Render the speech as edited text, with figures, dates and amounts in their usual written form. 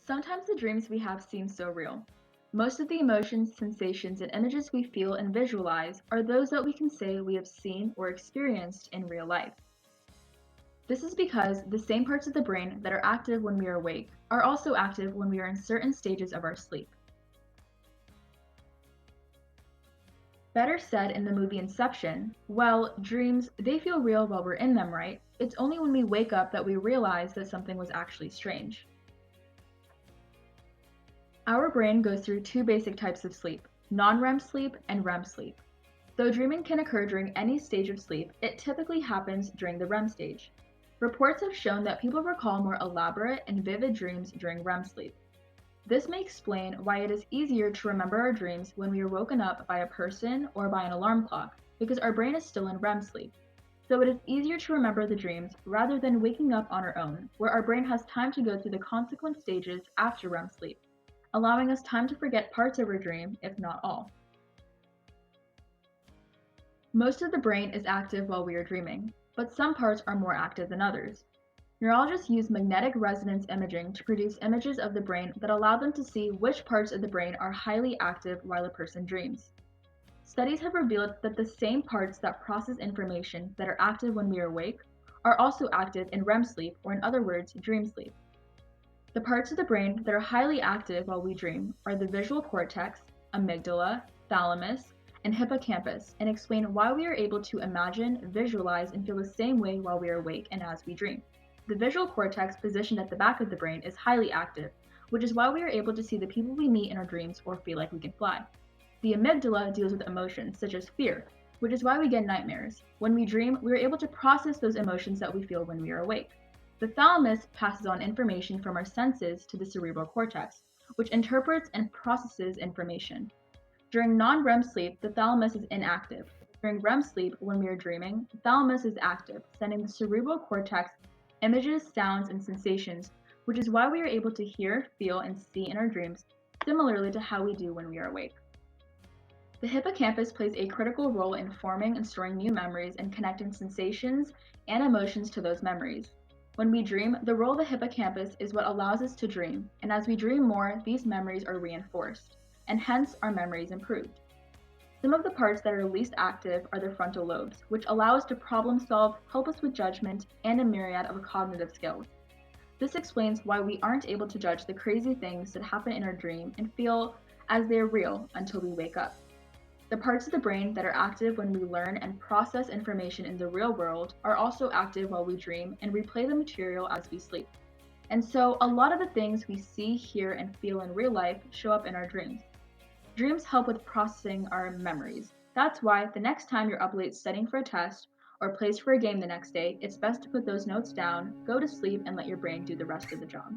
Sometimes the dreams we have seem so real. Most of the emotions, sensations, and images we feel and visualize are those that we can say we have seen or experienced in real life. This is because the same parts of the brain that are active when we are awake are also active when we are in certain stages of our sleep. Better said in the movie Inception, well, dreams, they feel real while we're in them, right? It's only when we wake up that we realize that something was actually strange. Our brain goes through two basic types of sleep, non-REM sleep and REM sleep. Though dreaming can occur during any stage of sleep, it typically happens during the REM stage. Reports have shown that people recall more elaborate and vivid dreams during REM sleep. This may explain why it is easier to remember our dreams when we are woken up by a person or by an alarm clock, because our brain is still in REM sleep. So it is easier to remember the dreams rather than waking up on our own, where our brain has time to go through the consequent stages after REM sleep, allowing us time to forget parts of our dream, if not all. Most of the brain is active while we are dreaming, but some parts are more active than others. Neurologists use magnetic resonance imaging to produce images of the brain that allow them to see which parts of the brain are highly active while a person dreams. Studies have revealed that the same parts that process information that are active when we are awake are also active in REM sleep, or in other words, dream sleep. The parts of the brain that are highly active while we dream are the visual cortex, amygdala, thalamus, and hippocampus, and explain why we are able to imagine, visualize, and feel the same way while we are awake and as we dream. The visual cortex, positioned at the back of the brain, is highly active, which is why we are able to see the people we meet in our dreams or feel like we can fly. The amygdala deals with emotions, such as fear, which is why we get nightmares. When we dream, we are able to process those emotions that we feel when we are awake. The thalamus passes on information from our senses to the cerebral cortex, which interprets and processes information. During non-REM sleep, the thalamus is inactive. During REM sleep, when we are dreaming, the thalamus is active, sending the cerebral cortex images, sounds, and sensations, which is why we are able to hear, feel, and see in our dreams, similarly to how we do when we are awake. The hippocampus plays a critical role in forming and storing new memories and connecting sensations and emotions to those memories. When we dream, the role of the hippocampus is what allows us to dream, and as we dream more, these memories are reinforced, and hence our memories improved. Some of the parts that are least active are the frontal lobes, which allow us to problem solve, help us with judgment, and a myriad of cognitive skills. This explains why we aren't able to judge the crazy things that happen in our dream and feel as they are real until we wake up. The parts of the brain that are active when we learn and process information in the real world are also active while we dream and replay the material as we sleep. And so a lot of the things we see, hear, and feel in real life show up in our dreams. Dreams help with processing our memories. That's why the next time you're up late studying for a test or plays for a game the next day, it's best to put those notes down, go to sleep, and let your brain do the rest of the job.